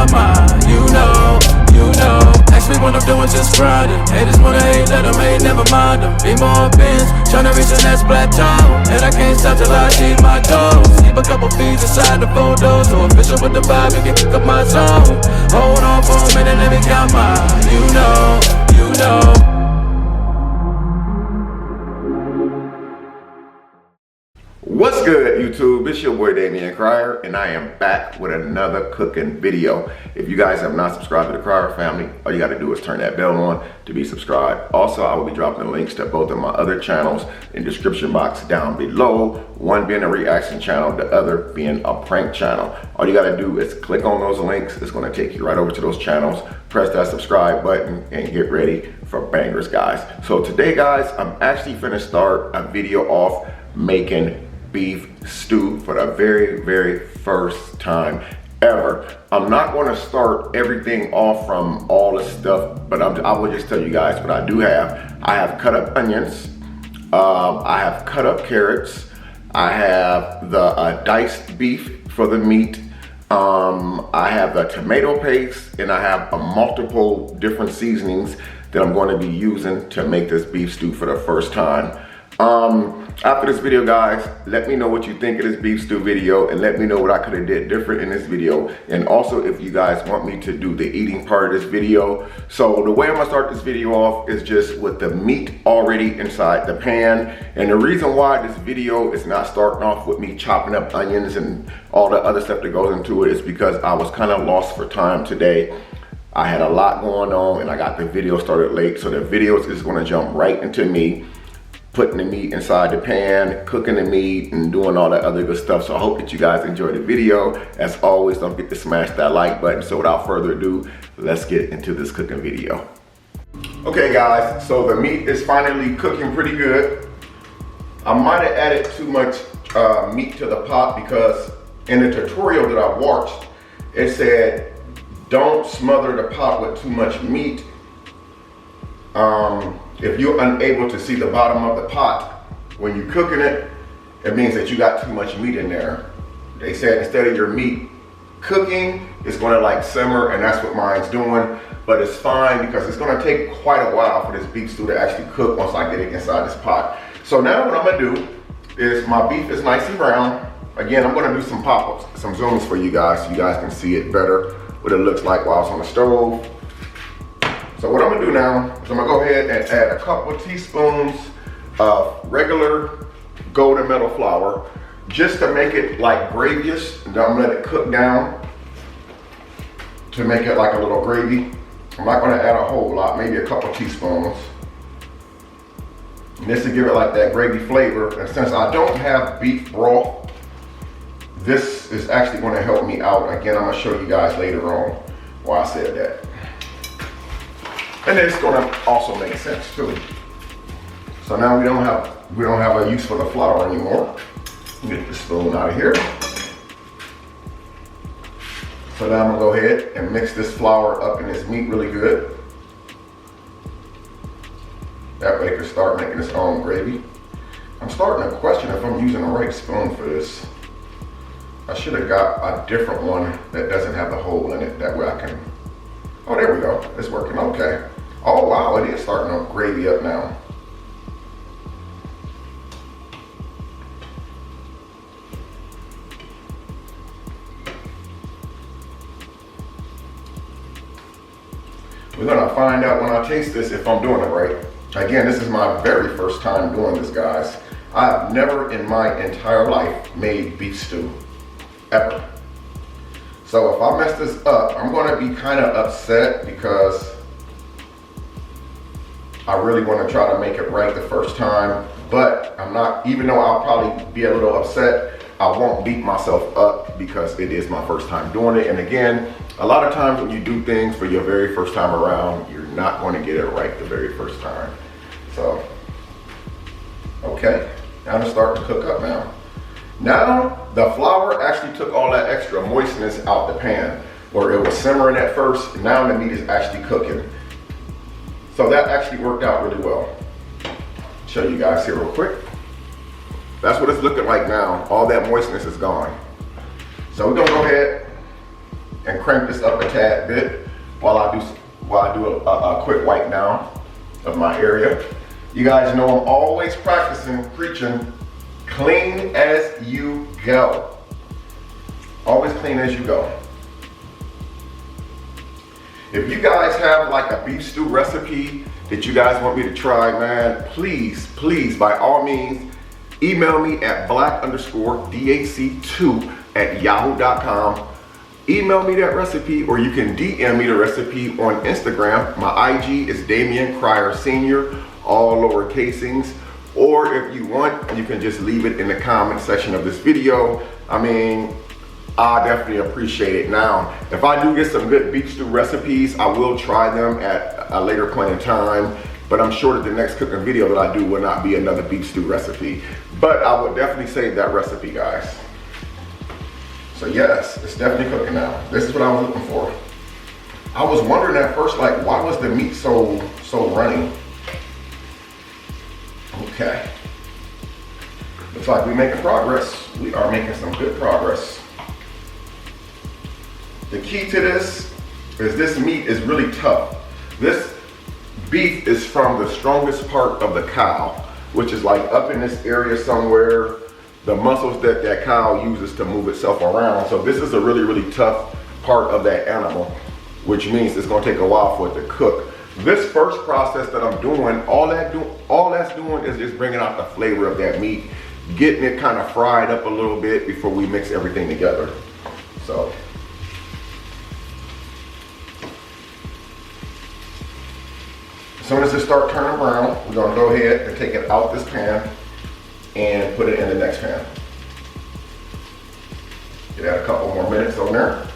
count mine. You know. Ask me what I'm doing, just grinding. Haters wanna hate, let them hate, never mind them. Be more bins, tryna reach the next plateau. And I can't stop till I achieve my goals. Keep a couple feet inside the photos. So official with the vibe, you can kick up my zone. Hold on for a minute, let me count mine. You know. What's good, YouTube? It's your boy Damian Cryer, and I am back with another cooking video. If you guys have not subscribed to the Cryer family, all you got to do is turn that bell on to be subscribed. Also, I will be dropping the links to both of my other channels in the description box down below. One being a reaction channel, the other being a prank channel. All you got to do is click on those links. It's going to take you right over to those channels. Press that subscribe button and get ready for bangers, guys. So today, guys, I'm actually finna start a video off making beef stew for the very first time ever. I'm not going to start everything off from all the stuff, but I will just tell you guys what I do have. I have cut up onions, I have cut up carrots, I have the diced beef for the meat, I have the tomato paste, and I have multiple different seasonings that I'm going to be using to make this beef stew for the first time. After this video, guys, let me know what you think of this beef stew video, and let me know what I could have did different in this video, and also if you guys want me to do the eating part of this video. So the way I'm gonna start this video off is just with the meat already inside the pan. And the reason why this video is not starting off with me chopping up onions and all the other stuff that goes into it is because I was kind of lost for time today. I had a lot going on and I got the video started late, so the video is just gonna jump right into me putting the meat inside the pan, cooking the meat, and doing all that other good stuff. So I hope that you guys enjoy the video. As always, don't forget to smash that like button. So without further ado, let's get into this cooking video. Okay, guys, so the meat is finally cooking pretty good. I might have added too much meat to the pot because in the tutorial that I watched, it said don't smother the pot with too much meat. If you're unable to see the bottom of the pot when you're cooking it, it means that you got too much meat in there. They said instead of your meat cooking, it's gonna like simmer, and that's what mine's doing. But it's fine because it's gonna take quite a while for this beef stew to actually cook once I get it inside this pot. So now what I'm gonna do is, my beef is nice and brown. Again, I'm gonna do some pop-ups, some zooms for you guys so you guys can see it better, what it looks like while it's on the stove. So what I'm gonna do now is I'm gonna go ahead and add a couple of teaspoons of regular golden metal flour just to make it like gravyish, and I'm gonna let it cook down to make it like a little gravy. I'm not gonna add a whole lot, maybe a couple teaspoons. And this to give it like that gravy flavor. And since I don't have beef broth, this is actually gonna help me out. Again, I'm gonna show you guys later on why I said that. And it's gonna also make sense too. So now we don't have a use for the flour anymore. Get the spoon out of here. So now I'm gonna go ahead and mix this flour up in this meat really good. That way it can start making its own gravy. I'm starting to question if I'm using the right spoon for this. I should have got a different one that doesn't have the hole in it. That way I can, oh, there we go, it's working, okay. Oh wow, it is starting to gravy up now. We're gonna find out when I taste this if I'm doing it right. Again, this is my very first time doing this, guys. I have never in my entire life made beef stew, ever. So if I mess this up, I'm gonna be kind of upset because I really want to try to make it right the first time, but I'm not, even though I'll probably be a little upset, I won't beat myself up because it is my first time doing it. And again, a lot of times when you do things for your very first time around, you're not going to get it right the very first time. So, okay, now it's starting to cook up now. Now, the flour actually took all that extra moistness out the pan, where it was simmering at first, and now the meat is actually cooking. So that actually worked out really well. Show you guys here real quick. That's what it's looking like now. All that moistness is gone. So we're gonna go ahead and crank this up a tad bit while I do a quick wipe down of my area. You guys know I'm always practicing, preaching, clean as you go. Always clean as you go. If you guys have like a beef stew recipe that you guys want me to try, man, please, by all means, email me at black_dac2@yahoo.com. Email me that recipe, or you can DM me the recipe on Instagram. My IG is Damian Cryer Sr., all lower casings. Or if you want, you can just leave it in the comment section of this video. I mean, I definitely appreciate it. Now, if I do get some good beef stew recipes, I will try them at a later point in time. But I'm sure that the next cooking video that I do will not be another beef stew recipe. But I will definitely save that recipe, guys. So yes, it's definitely cooking now. This is what I was looking for. I was wondering at first, like, why was the meat so runny? Okay. Looks like we're making progress. We are making some good progress. The key to this is this meat is really tough. This beef is from the strongest part of the cow, which is like up in this area somewhere, the muscles that that cow uses to move itself around. So this is a really, really tough part of that animal, which means it's gonna take a while for it to cook. This first process that I'm doing, all that's doing is just bringing out the flavor of that meat, getting it kind of fried up a little bit before we mix everything together. So. As soon as it starts turning brown, we're gonna go ahead and take it out this pan and put it in the next pan. Get add a couple more minutes on there.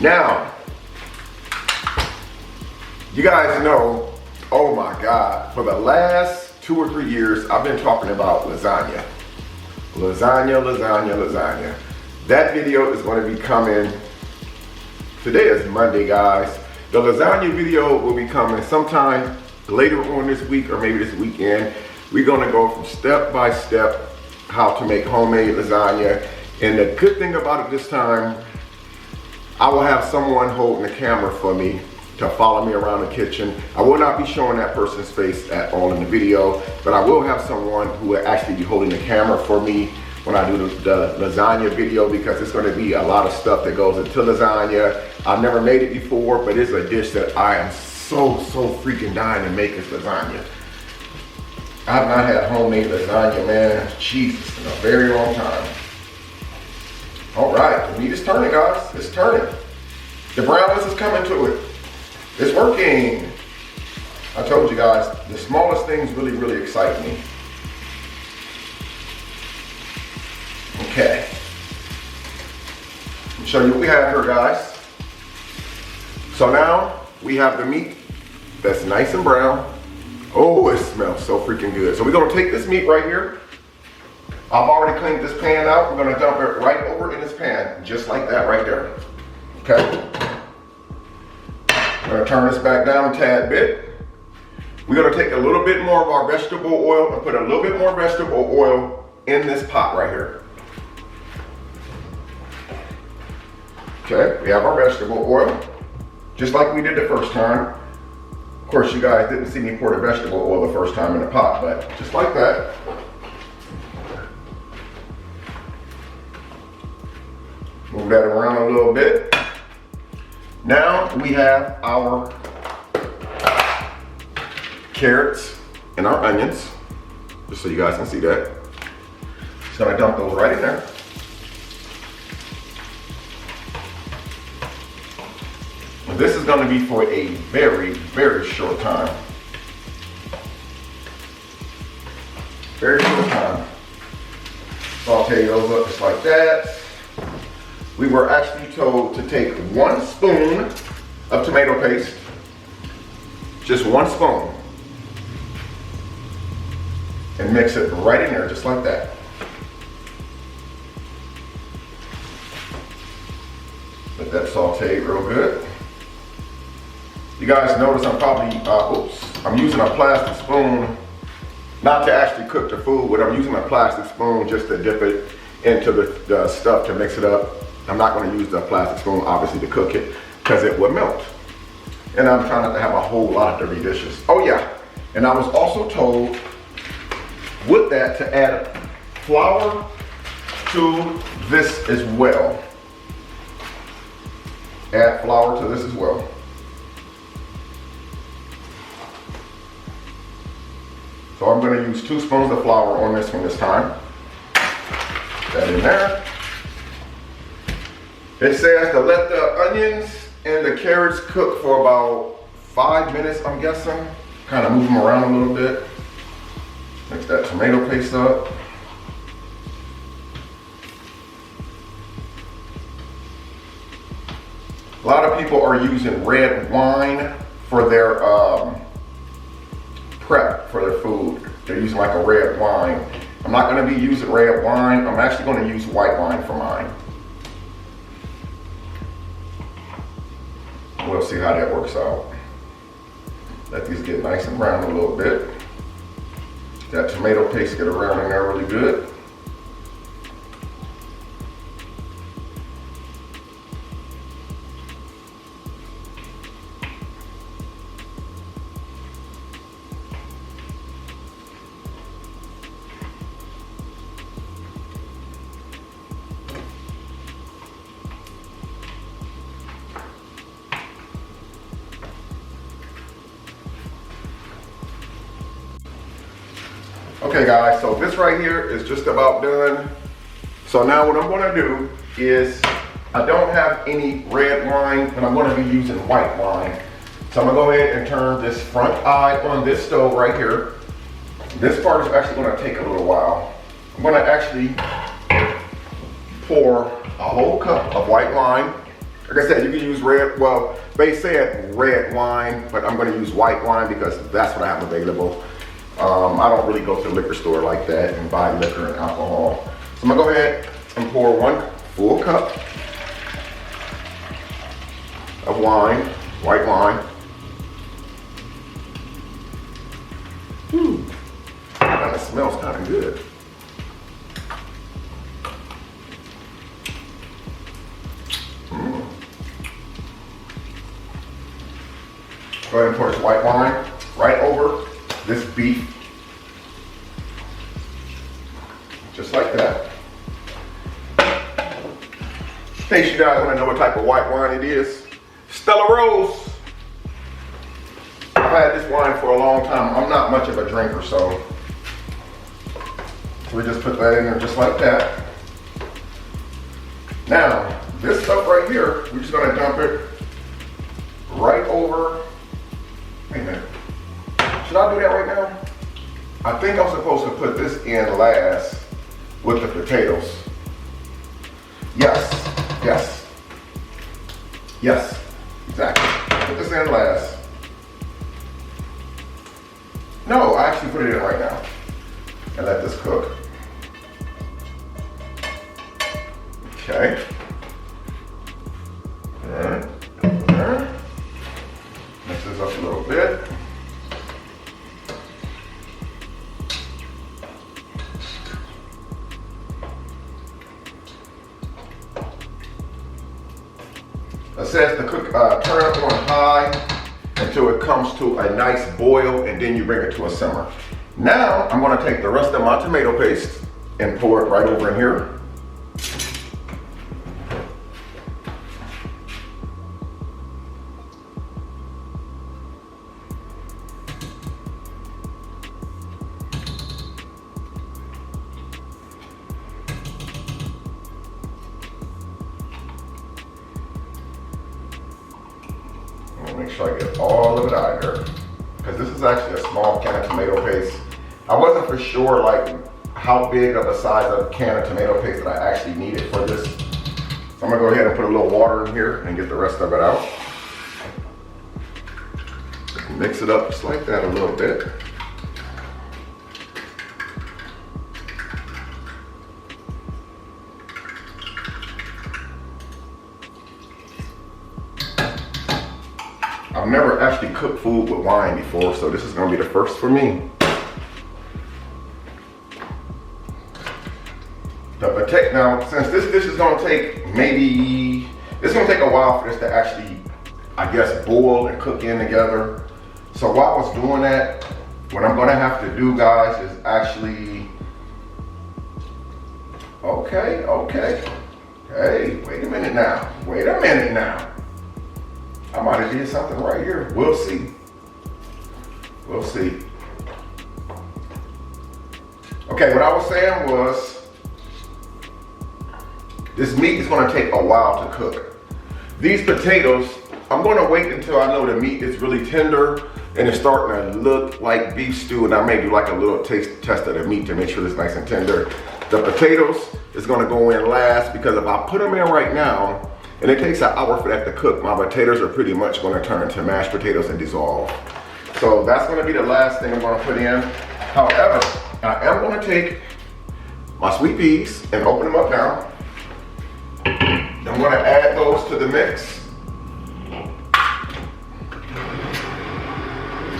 Now, you guys know, oh my God, for the last 2 or 3 years, I've been talking about lasagna. Lasagna. That video is going to be coming, today is Monday, guys. The lasagna video will be coming sometime later on this week or maybe this weekend. We're going to go from step by step how to make homemade lasagna. And the good thing about it this time, I will have someone holding the camera for me to follow me around the kitchen. I will not be showing that person's face at all in the video, but I will have someone who will actually be holding the camera for me when I do the lasagna video, because it's gonna be a lot of stuff that goes into lasagna. I've never made it before, but it's a dish that I am so freaking dying to make is lasagna. I've not had homemade lasagna, man, Jesus, in a very long time. All right, the meat is turning, guys, it's turning. The brownness is coming to it. It's working. I told you guys, the smallest things really, really excite me. Okay. Let me show you what we have here, guys. So now we have the meat that's nice and brown. Oh, it smells so freaking good. So we're gonna take this meat right here. I've already cleaned this pan out. We're gonna dump it right over in this pan, just like that right there. Okay. I'm gonna turn this back down a tad bit. We're gonna take a little bit more of our vegetable oil and put a little bit more vegetable oil in this pot right here. Okay, we have our vegetable oil, just like we did the first time. Of course, you guys didn't see me pour the vegetable oil the first time in the pot, but just like that. Move that around a little bit. Now we have our carrots and our onions, just so you guys can see that. Just gonna dump those right in there. And this is gonna be for a very, very short time. Very short time. Saute those up just like that. We were actually told to take 1 spoon of tomato paste, just 1 spoon, and mix it right in there, just like that. Put that saute real good. You guys notice I'm probably, I'm using a plastic spoon, not to actually cook the food, but I'm using a plastic spoon just to dip it into the stuff to mix it up. I'm not going to use the plastic spoon, obviously, to cook it, because it would melt. And I'm trying not to have a whole lot of dirty dishes. Oh yeah, and I was also told with that to add flour to this as well. Add flour to this as well. So I'm going to use 2 spoons of flour on this one this time. Put that in there. It says to let the onions and the carrots cook for about 5 minutes, I'm guessing. Kind of move them around a little bit. Mix that tomato paste up. A lot of people are using red wine for their prep for their food. They're using like a red wine. I'm not going to be using red wine. I'm actually going to use white wine for mine. We'll see how that works out. Let these get nice and brown a little bit. That tomato paste get around in there really good. Okay guys, so this right here is just about done. So now what I'm going to do is, I don't have any red wine, and I'm going to be using white wine. So I'm going to go ahead and turn this front eye on this stove right here. This part is actually going to take a little while. I'm going to actually pour a whole cup of white wine. Like I said, you can use red, well, they said red wine, but I'm going to use white wine because that's what I have available. I don't really go to the liquor store like that and buy liquor and alcohol. So I'm gonna go ahead and pour 1 full cup of wine, white wine. That kind of smells kind of good. Go ahead and pour this white wine right over this beef, just like that. In case you guys want to know what type of white wine it is, Stella Rose. I've had this wine for a long time. I'm not much of a drinker, so we just put that in there just like that. Now, this stuff right here, we're just going to dump it right over. Wait a minute. Should I do that right now? I think I'm supposed to put this in last with the potatoes. Yes, yes, yes, exactly. Put this in last. No, I actually put it in right now and let this cook. Okay. All right. Mix this up a little bit. It says to cook, turn it on high until it comes to a nice boil, and then you bring it to a simmer. Now I'm going to take the rest of my tomato paste and pour it right over in here. Make sure I get all of it out of here, because this is actually a small can of tomato paste. I wasn't for sure like how big of a size of can of tomato paste that I actually needed for this. So I'm gonna go ahead and put a little water in here and get the rest of it out. Mix it up just like that a little bit. I've never actually cooked food with wine before, so this is gonna be the first for me. The potato, now since this dish is gonna take it's gonna take a while for this to actually, I guess, boil and cook in together. So while I was doing that, what I'm gonna have to do, guys, is actually, hey, wait a minute now. I might have did something right here. We'll see. Okay, what I was saying was, this meat is gonna take a while to cook. These potatoes, I'm gonna wait until I know the meat is really tender and it's starting to look like beef stew, and I may do like a little taste test of the meat to make sure it's nice and tender. The potatoes is gonna go in last, because if I put them in right now, and it takes an hour for that to cook, my potatoes are pretty much gonna turn to mashed potatoes and dissolve. So that's gonna be the last thing I'm gonna put in. However, I am gonna take my sweet peas and open them up now. I'm gonna add those to the mix.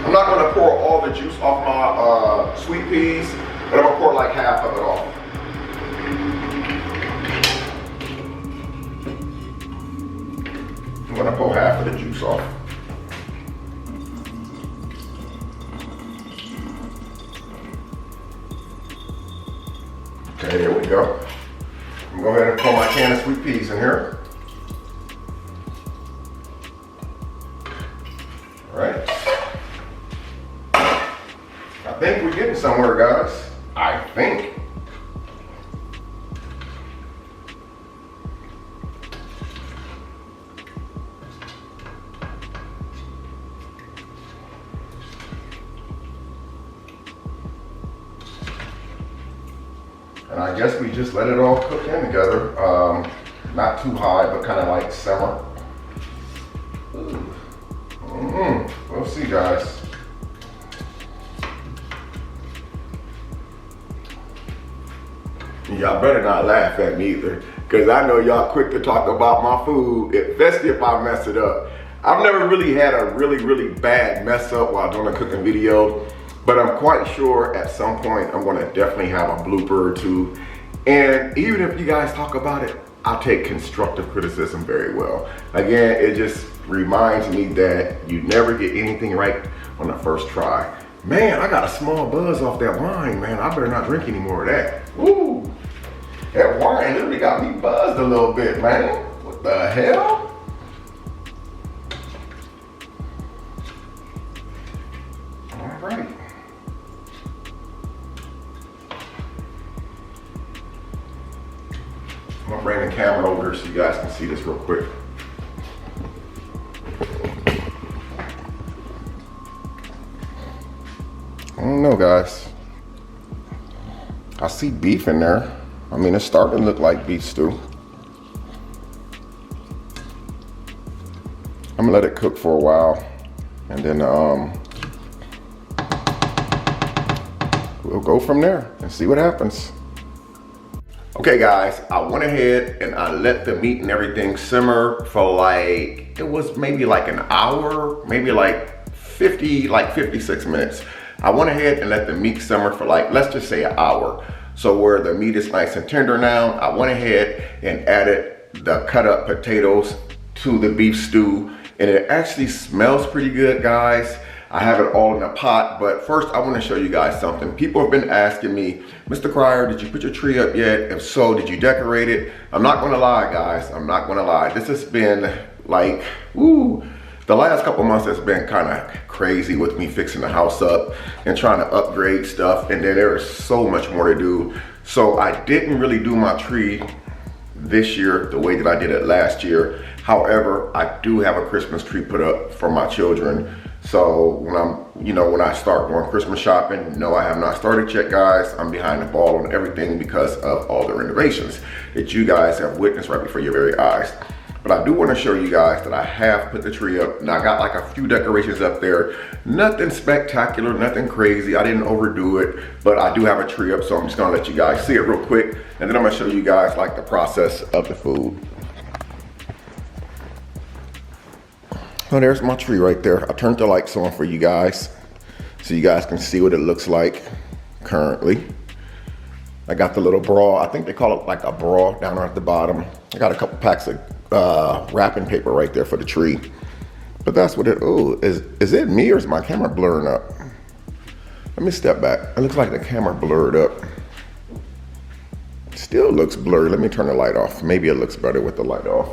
I'm not gonna pour all the juice off my sweet peas, but I'm gonna pour like half of it off. I'm gonna pull half of the juice off. Okay, there we go. I'm gonna go ahead and pour my can of sweet peas in here. All right. I think we're getting somewhere, guys. I think. And I guess we just let it all cook in together. Not too high, but kind of like simmer. We'll see, guys. Y'all better not laugh at me either, because I know y'all quick to talk about my food, especially if I mess it up. I've never really had a really bad mess up while doing a cooking video, but I'm quite sure at some point I'm gonna definitely have a blooper or two. And even if you guys talk about it, I'll take constructive criticism very well. Again, it just reminds me that you never get anything right on the first try. Man, I got a small buzz off that wine, man. I better not drink any more of that. Woo! That wine literally got me buzzed a little bit, man. What the hell? All right. I'm gonna bring the camera over so you guys can see this real quick. I don't know, guys. I see beef in there. I mean, it's starting to look like beef stew. I'm gonna let it cook for a while, and then we'll go from there and see what happens. Okay, guys, I went ahead and I let the meat and everything simmer for like, it was maybe like an hour, maybe like 56 minutes. I went ahead and let the meat simmer for like, let's just say an hour. So where the meat is nice and tender now, I went ahead and added the cut up potatoes to the beef stew, and it actually smells pretty good, guys. I have it all in a pot, but first I want to show you guys something. People have been asking me, Mr. Cryer, did you put your tree up yet? If so, did you decorate it? I'm not gonna lie, guys, I'm not gonna lie. This has been like, the last couple months has been kind of crazy with me fixing the house up and trying to upgrade stuff, and then there is so much more to do. So I didn't really do my tree this year the way that I did it last year. However, I do have a Christmas tree put up for my children. So when I start going Christmas shopping, no, I have not started yet, guys. I'm behind the ball on everything because of all the renovations that you guys have witnessed right before your very eyes. But I do want to show you guys that I have put the tree up, and I got like a few decorations up there. Nothing spectacular, nothing crazy. I didn't overdo it, but I do have a tree up, so I'm just gonna let you guys see it real quick, and then I'm gonna show you guys like the process of the food. Oh, there's my tree right there. I turned the lights on for you guys so you guys can see what it looks like currently. I got the little bra. I think they call it like a bra down at the bottom. I got a couple packs of wrapping paper right there for the tree. But that's what it, oh, is it me or is my camera blurring up? Let me step back. It looks like the camera blurred up. Still looks blurry. Let me turn the light off. Maybe it looks better with the light off.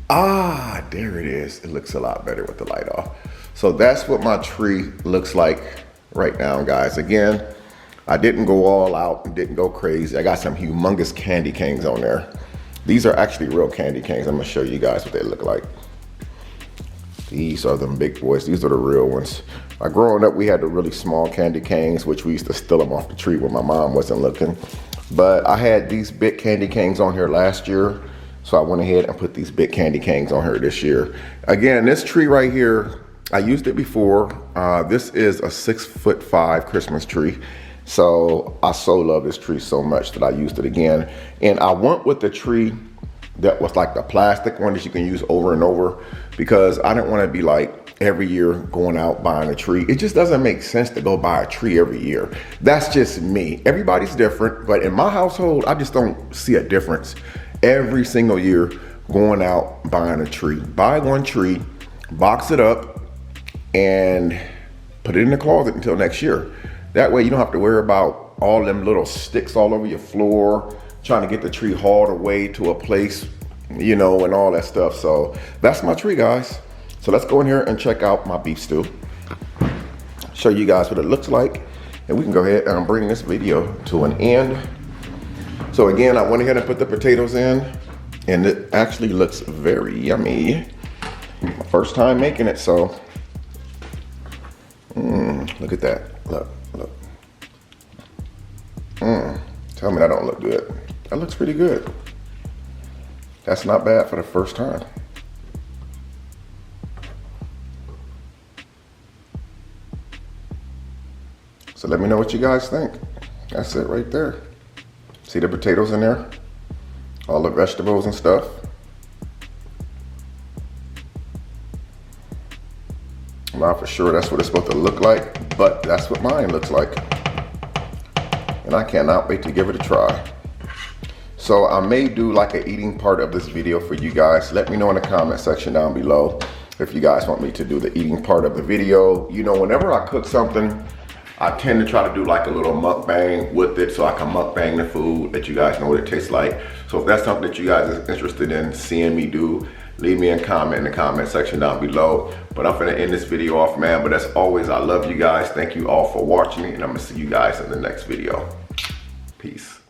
Ah, there it is. It looks a lot better with the light off. So that's what my tree looks like right now, guys. Again, I didn't go all out and didn't go crazy. I got some humongous candy canes on there. These are actually real candy canes. I'm gonna show you guys what they look like. These are them big boys. These are the real ones. Growing up, we had the really small candy canes, which we used to steal them off the tree when my mom wasn't looking. But I had these big candy canes on here last year. So I went ahead and put these big candy canes on here this year. Again, this tree right here, I used it before. This is a 6'5" Christmas tree. So I so love this tree so much that I used it again. And I went with the tree that was like the plastic one that you can use over and over, because I didn't want to be like every year going out buying a tree. It just doesn't make sense to go buy a tree every year. That's just me. Everybody's different, but in my household, I just don't see a difference every single year going out buying a tree. Buy one tree, box it up, and put it in the closet until next year. That way you don't have to worry about all them little sticks all over your floor, trying to get the tree hauled away to a place, you know, and all that stuff. So that's my tree, guys. So let's go in here and check out my beef stew. Show you guys what it looks like, and we can go ahead and bring this video to an end. So again, I went ahead and put the potatoes in, and it actually looks very yummy. My first time making it, so look at that. Look. Tell me that don't look good. That looks pretty good. That's not bad for the first time. So let me know what you guys think. That's it right there. See the potatoes in there? All the vegetables and stuff. I'm not for sure that's what it's supposed to look like, but that's what mine looks like. And I cannot wait to give it a try. So I may do like an eating part of this video for you guys. Let me know in the comment section down below if you guys want me to do the eating part of the video. You know, whenever I cook something, I tend to try to do like a little mukbang with it, so I can mukbang the food, that you guys know what it tastes like. So if that's something that you guys are interested in seeing me do, leave me a comment in the comment section down below. But I'm gonna end this video off, man. But as always, I love you guys. Thank you all for watching, and I'm gonna see you guys in the next video. Peace.